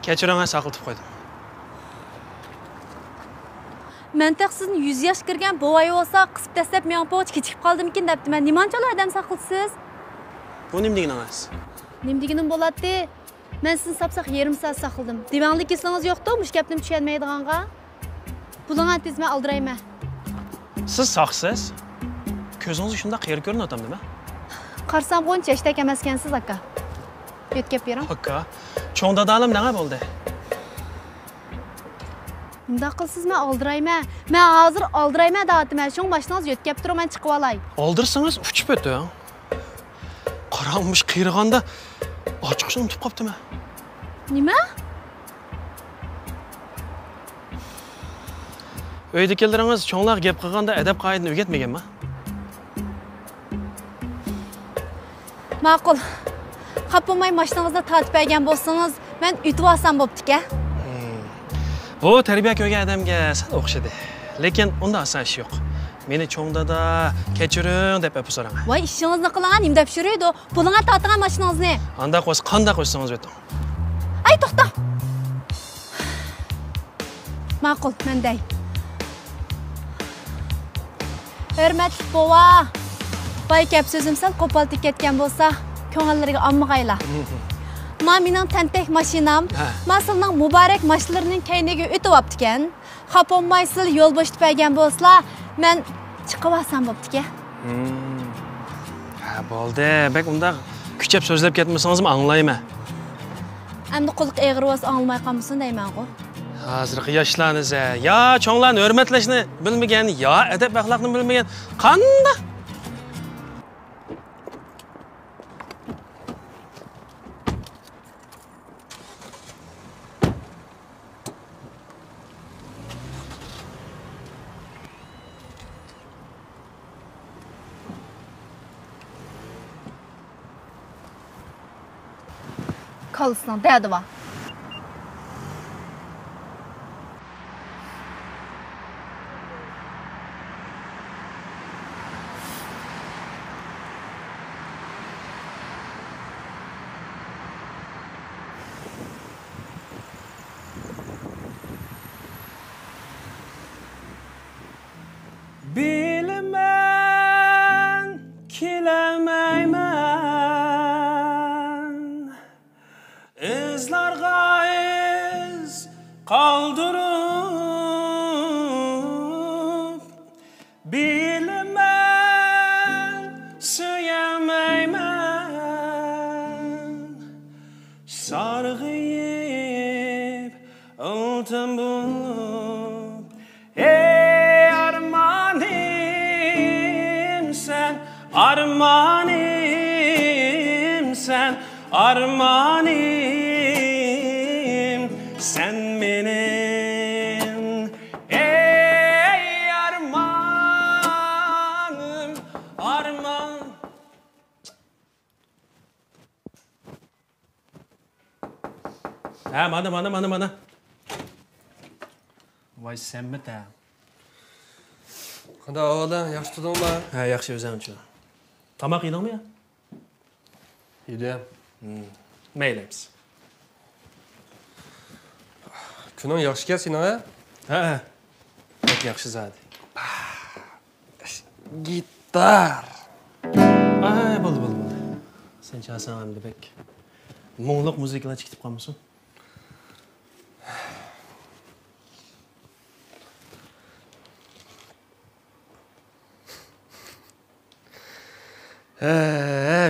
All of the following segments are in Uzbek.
kechiringga saqlatib qo'ydim. Mantiq sizni 100 yosh kirgan bovoy bo'lsa, qisib tashlab men poch kechikib qoldimkin debdi. Men nimanchalar odam saqlatsiz? Bu nima deganingiz? Nima deganim bo'ladi? Men sizni sapsaq yarim soat saqladim. Divanlik esingiz yo'qdi, mush gapni tushunmaydiganga. Pulingni tez men aldirayman. Siz saqsiz? Ko'zingiz shunda qayerga ko'rinyapti nima? Qarsam qo'ncha ishdak emaskansiz aka. Yetkab bering. Aka, cho'ng dadalim nima bo'ldi? Bunda qilsiz men aldirayman. Men hozir aldirayman deyapman. Shung mashinangiz yetkab turib men chiqib olay. Oldirsangiz uchib o'tdi. Qarammish qiyirganda ochiqishni unutib qopdimi? Nima? Uydagilaringiz cho'nglar gap qilganda adab qoidani o'rgatmaganmi? Ma'qul. Qapilmay mashinangizda tortib bergan bo'lsangiz, men uytib olsam bo'pti-ku. Bu tarbiya ko'rgan odamga sal o'xshadi. Lekin unda asan ish yo'q. Meni cho'ngdada kechiring deb aytib so'rang. Voy, ishingizni qilaman, nima deb shuraydi? Pulingga tortgan mashinangizni. Anda qo'ysa, qanday qo'ysangiz o'ting. Ay, to'xta. Ma'qul, menday. Hurmatli bova. Voy, gap so'zim sal qo'poltib ketgan bo'lsa, ko'ngillariga ommag'ayla. Mening tantak mashinam, masalning muborak mashinalarining kayniga o'tib o'ptikan. Xaponmaysil yo'l bo'shatib bergan bo'lsa, men chiqib olsam bo'pti-ku. Ha, bo'ldi. Bak unda kuchab so'zlab ketmasangizmi anglayman. Endi quliq eg'ir bo'lsa anglamay qolmasin deyman-ku. Hozirgi yoshlarimiz yo cho'nglarni hurmatlashni bilmagan, yo adab axloqni bilmagan qanday? Kalsın, derdi var. Bilmem, kilemeymen, izlarga iz kaldırıp, bilmem, süyemeymen, sargıyıp, altın bulup, armanim sen, armanim sen benim. Ey armanım, arman. Ha, mana. Vay sen mi de? Qanday oğlan, yaxshi tudingmi? Ha, yaxshi o'zing uchun. Tamoq yedingmi ya? Yedim. Maylaymiz. Kuning yaxshi ekan sening, ha? Ha. Pek yaxshi zadi. Gitar. Ay, bo'ldi. Sen çalsan hamda bek. Mo'ngloq muzikalar chiqib qolmasin.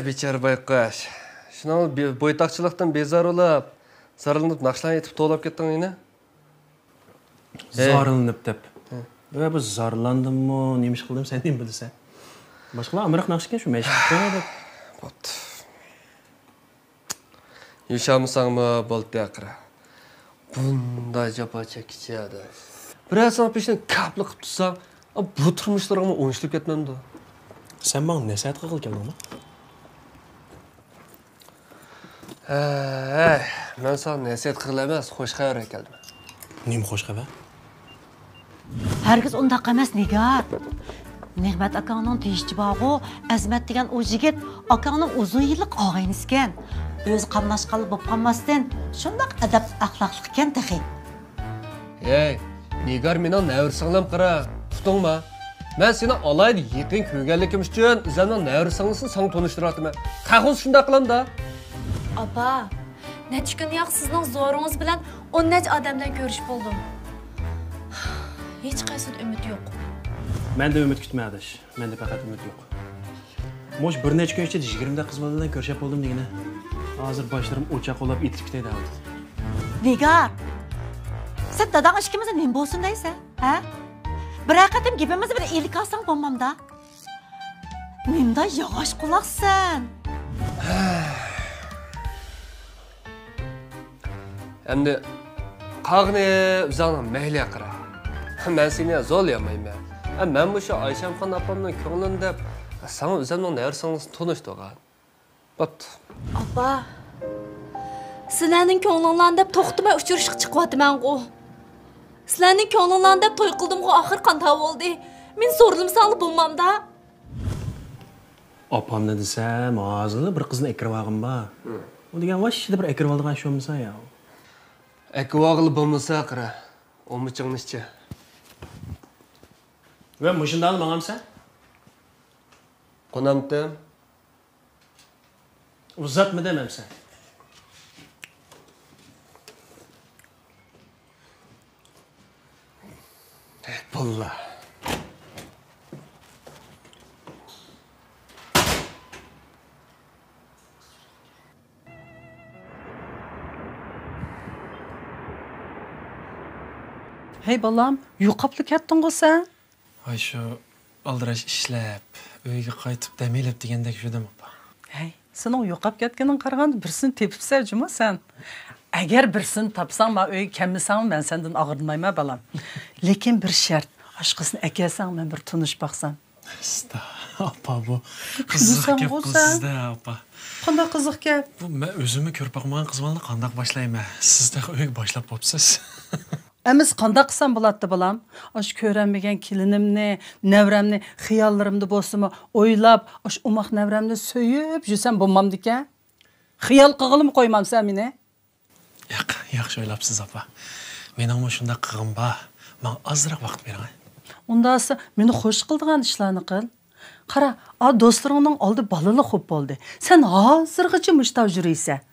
Bechora bayqash. Shuni bo'ytaqchilikdan bezor bo'lib, zaralanib naqshlarni yetib to'lab ketding yana? Zarlanib deb. Va biz zarlandimmi, nima ish qildim sen nima bilasan? Boshqalar amroq naqshgan shu mashqqa deb. Bo'pti. Yashamasangmi bo'ldi aqra. Bunday jafo chekishadi. Birazdan peshin kapli qilib tursam, bu turmushlarimni o'nishib ketmamdi. Sen bana nasihat qilib keldingmi? Men sana nasihat qilib emas, xo'sh xabar keldim. Nima xo'sh xabar? Herkes undaq emas, Nigar. Nig'mat akaning teshchi bog'u, Azmat degan o yigit akaning uzun yillik og'aynisikan. Öz qamlashqalı bo'lib qolmasdan, shundoq adab axloqli ekan taxi. Ey, Nigar mening navrisinglam qara, tutingma. Men seni alayda yaqin ko'rganligim uchun o'zimning navrisingni sana tanishtiryapman. Qahuz shunday qilamda. Apa, necha kun yoq sizning zo'ringiz bilan 10 necha odamdan ko'rish bo'ldim. Hech qaysi umid yo'q. Menda umid kutmadish. Menda faqat umid yo'q. Mo'sh bir necha kun ichida 20 ta qiz bilan ko'rishib bo'ldim degina. Hozir boshlarim o'chaq olib etirib ketaydi hozir. Nigar, sen dadang ishkimizni nima bo'lsin deysan, ha? Bir qatim gapimizni bir ilik olsang bo'lmamda. Nimda yog'och quloqsan? Endi qag'ni o'zingni mayli qara. Men seni zo'rlamayman. Men bu shu Ayshamxon opamning ko'nglini deb sana o'zimning navrisingni tanishtirgan. Bo'pti. Apa, sizlarning ko'nglinglarni deb to'xtamay uchirishga chiqyapman-ku. Sizlarning ko'nglinglarni deb to'y qildim-ku, oxir qanday bo'ldi? Men so'rlimsangli bo'lmamda. Opamni desam, hozir bir qizni ekirvag'im bor. U degan vashida bir ekirib olgan shomsa ya. Ekvag'li bo'lmasa qara. O'michingni-chi. Va mushundani ma'amsan? Qonamdim. Uzatma demamsan. Bulla. Hey balam, yo'qolib ketding-ku sen? Ay shu aldirash ishlab, uyga qaytib damelab degandek judim opa. Hey, sening yo'qolib ketganing qaraganda birsini tepibsan juma sen. Agar birsini topsang, men uyga kelmasam, men sendan og'irmayman balam. Lekin bir shart, oshqisini akasang, men bir tunish baqsam. Sta, opa bu qiziq gap qilsizda opa. Qanday qiziq gap? Bu men o'zimni ko'rib boqmagan qizlarni qanday boshlayman? Sizda uyga boshlab bo'psiz. Emiz qanday qilsam bo'ladi balam? Osh ko'ramagan kelinimni, navramni xiyollarimda bo'lsa-mu o'ylab, osh umoq navramni so'yib yursam bo'lmamdi-kan? Xiyol qilg'ilib qo'ymamsan meni? Yo'q, yaxshi o'ylabsiz opa. Men ham shunda qilg'im bor. Men ozroq vaqt bering. Undasi meni xush qildigan ishlarni qil. Qara, a do'stlaringning oldi balali xo'p bo'ldi. Sen hozirgacha mushtav yuriysan.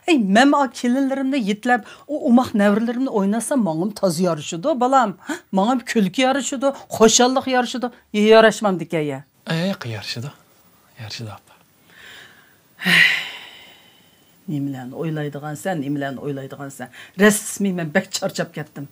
Ey, men a kelinlarimni yetlab, o umoq navrilarimni o'ynasam, menga toz yarışıdı balam. Menga kulki yarışıdı, xo'shallik yarışıdı. Yarashmamdikaya. Yarışıdı. Yarışıdı opa. Nimalarni o'ylaydigan sen, nimalarni o'ylaydigan sen. Rasmiy men bek charchab ketdim.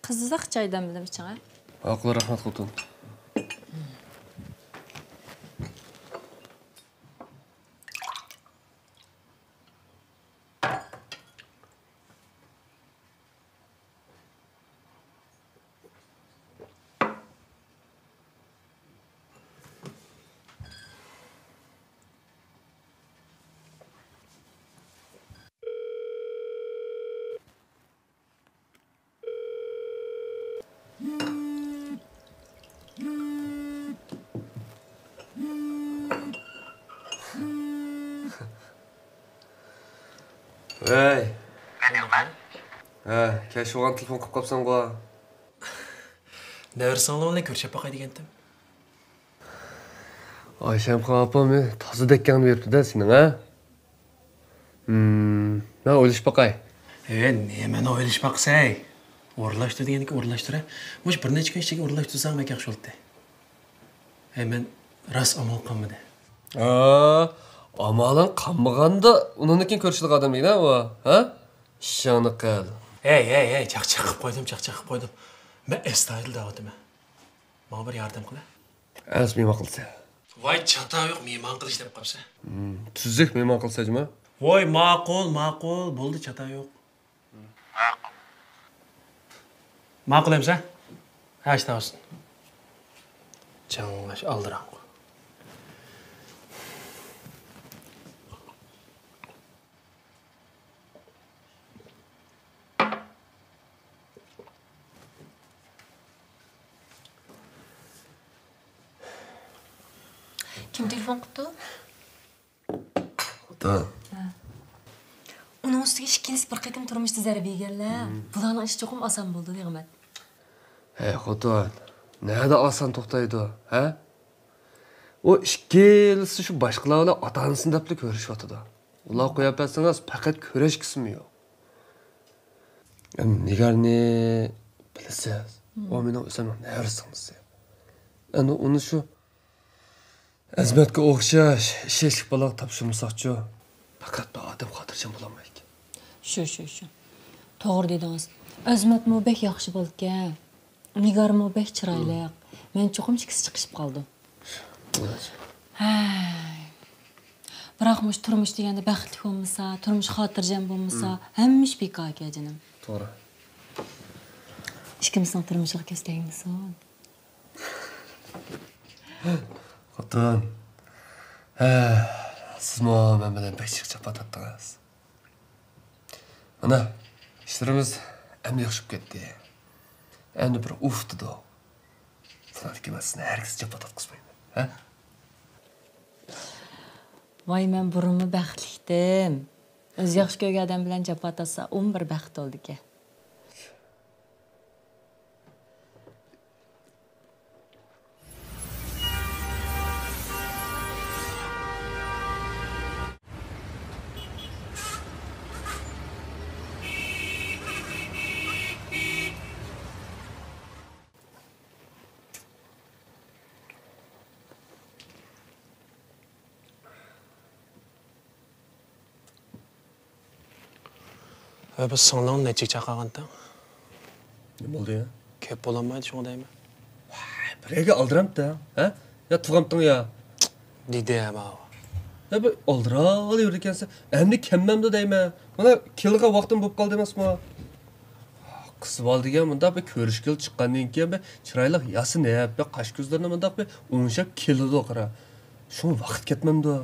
Qiziq joydan bildim chiqa. Haqli rahmat xotin. Hey. Qaniyman? Kesh o'g'an telefon qilib qopsan-ku. Navrisinglar bilan ko'rishib boqay degandim. Ayshamxon opam toza dekkan beribdi-da sening, ha? Men o'ylashib boqay. Nimani o'ylashib boqsay? O'rlashtir degandek o'rlashtir. Mo'sh bir necha kun ichiga o'rlashtirsam men yaxshi bo'ldi. Men ras amal qilmadi. Amalan qanmaganda uninikin ko'rishlik odam deydi u, ha? Ishoni qil. Hey, chaqchaq qilib qo'ydim. Men estayil da'vatim. Menga bir yordam qil. Az mehmon qilsa. Voy, chata yo'q, mehmon qilish deb qolsa. Tuzuk mehmon qilsa-jimi? Voy, ma'qul, bo'ldi, chata yo'q. Ma'qul emsa? Hashta olsin. Chanlash aldirang. Kim telefon qildi? Xotin. Uning ustiga ikkiniz bir qatim turmushda zarba yeganlar. Bularning ishi cho'qim oson bo'ldi, Nig'mat. Hey xotin, nerede oson to'xtaydi, ha? O ikkilisi shu boshqalar bilan ota-onasini deb ko'rishyotdi. Ular qo'yib bersangiz faqat ko'rish qismi yo'q. Nigarni bilasiz, o mening o'zimning nevarasimiz. Endi uni shu Azmatga o'xshash ishlik bola topshirmoqchi. Faqat bir odam xotirjam bo'lolmaydi. Shu. To'g'ri dedingiz. Azmatmi bek yaxshi bo'lgan. Nigarmi bek chiroyli. Men cho'qim chikisi chiqishib qoldim. Biroq mush turmush deganda baxtli bo'lmasa, turmush xotirjam bo'lmasa, hamma ish bekor ekan jinim. To'g'ri. Ikkimizning turmushiga ko'z tegmasin. Xotin. Sizmi men bilan bechiq chapatatdingiz. Mana ishlarimiz endi yaxshib ketdi. Endi bir uftido. Sizlar kimasizni hargiz chapatat qilmayman, ha? Voy, men burunmi baxtlidim. O'z yaxshi ko'rgan odam bilan chapatatsa, bir baxt oldi ekan. Biz singling nechik chaqirganda? Nima bo'ldi ya? Kep bo'lolmaydi shunga deyman. Birga oldiramda, ha? Ya tug'amding ya. Deydi ama. Ya bir oldira olaver ekansan, endi kemmamda deyman. Mana kelga vaqtim bo'lib qoldi emasmi? Qiz oldigan bunda bir ko'rishgil chiqqandan keyin bir chiroyli yasinib, bir qash ko'zlarini bunda bir o'ngshab keladi qara. Shu vaqt ketmamdi.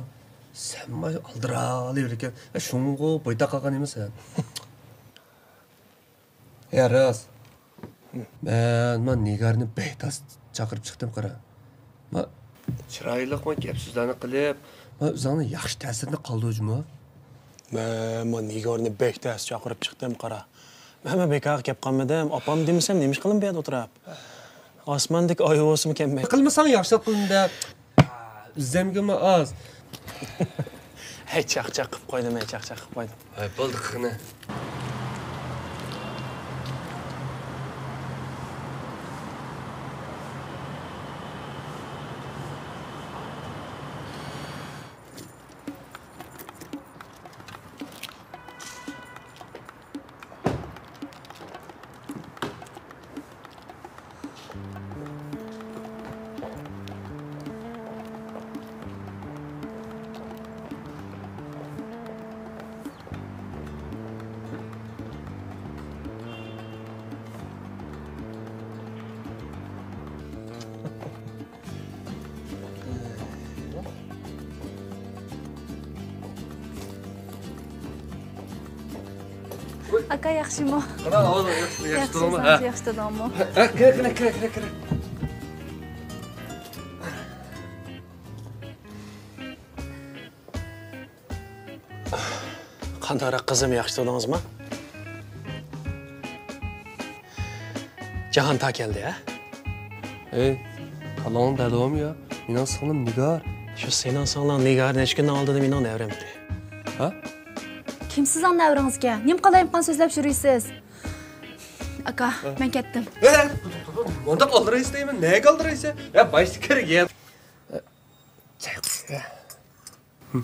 Sen mana oldira olaver ekan. Shunga bo'yda qolgan emassan. Ya Ras. Men Nigarni beytas chaqirib chiqdim qara. Men chiroyliqman gap so'zlarni qilib, men o'zimni yaxshi ta'sirini qoldirdim. Men Nigarni bekdas chaqirib chiqdim qara. Men bekor gap qilmadim. Opam demasam nima ish qilib bu yerda o'tirib? Osmondek oy o'simi kelmay. Qilmasang yaxshi qilindi. O'zimgami oz. Hey chaqchaq qilib qo'ydim, chaqchaq qilib qo'ydim. Ay bo'ldi qani. Aka yaxshimi? Qara, yaxshi turmi? Yaxshi turmi? Kira. Qandara qizim yaxshi turdingizmi? Jahon ta keldi, ha? Ey, qalon davom ya. Mening singlim Nigar. Shu sening singling Nigar necha kundan oldida mening davramdi. Ha? Kim sizning davringizga? Nim qalayimqan so'zlab yurisiz? Aka, men ketdim. Onda qoldiraysiz deyman. Nega qoldiraysiz? Ya boshqa kerak ya.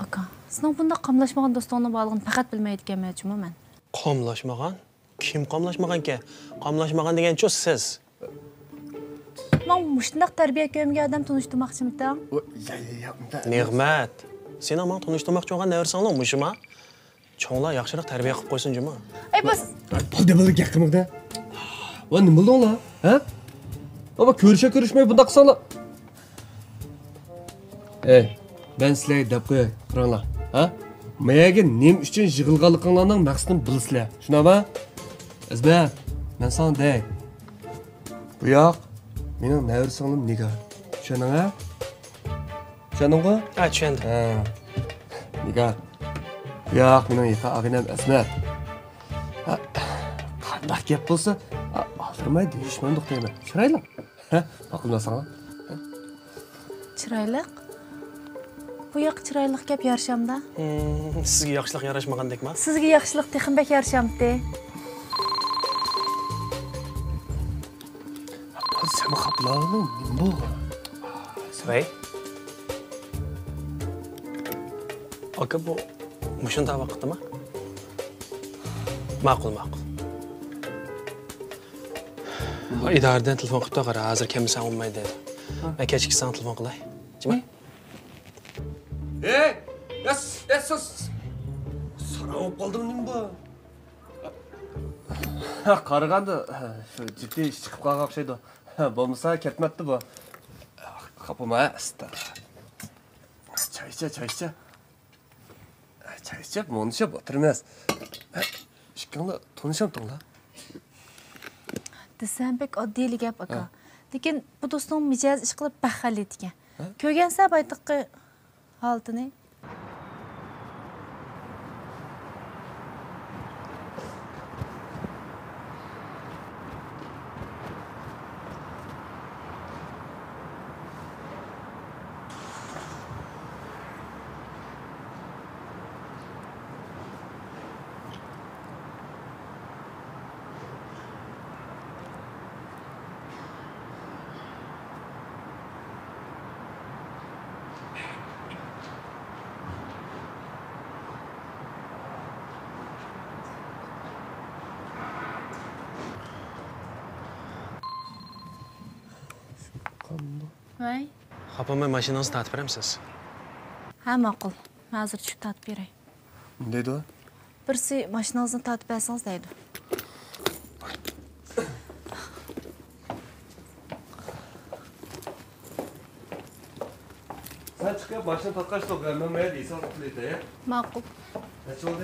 Aka, sizning bunda qamlashmagan do'stingni borlig'ini faqat bilmayotganman-chimi men? Qamlashmagan? Kim qamlashmagan ki? Qamlashmagan degan-chi siz. Men mushundaq tarbiya ko'rmagan odam tanishtirmoqchimdan. Nig'mat. Seni men tanishtirmoqchi bo'lgan navarsanglar mushima? Cho'nglar yaxshiroq tarbiya qilib qo'ysin-jimi? Ay bas. Bo'ldi yaqinda. Va nima bo'ldi ola? Ha? Ama ko'rishmay bunda qilsanglar. Ey, ben sizlarga deb qo'yay, qaranglar. Ha? Menga nim uchun yig'ilganliklaringning maqsadini bilsizlar. Shunami? Azmat, men sana dey. Bu yoq mening navir singlim Nigar. Tushundingmi? Tushundingmi? Ha, tushundim. Nigar. Yo'q, mening yiqa aginam Asmat. Qanday gap bo'lsa, aldırmay deyishmandiq deyman. Chiroyli. Ma'qulmasang? Chiroyli. Bu yoq chiroyli gap yarshamda. Sizga yaxshilik yarashmagandekmi? Sizga yaxshilik texinbek yarshamdi. Sen xaplarning nima bu? Voy. Aka bu mushunda vaqtimi? Ma'qul. İdarədən telefon qilib qara, hozir kimsan olmaydi dedi. Men kechki sana telefon qilay. Jima? Hey! Yes! Sana olib qoldim nima bu? Qaraganda shu jiddiy ish chiqib qolgan o'xshaydi. Bo'lmasa ketmabdi bu. Qapama asta. Çay ichib, monishib o'tirmas. Ishkangda tanışamdingla. Desam pek oddiy gap aka. Lekin bu do'stim mijoz ish qilib baxal etgan. Ko'rgansa baytiqqa holatini. Voy. Xapamay mashinangizni tatib beramsiz? Ha, ma'qul. Men hozir tushib tatib beray. Ne dedi o? Birsi mashinangizni tatib bersangiz deydi. Sen çıkıp başına tatkaç da ben maya değilsen mutlu et ya. Ma'qul. Ne oldu?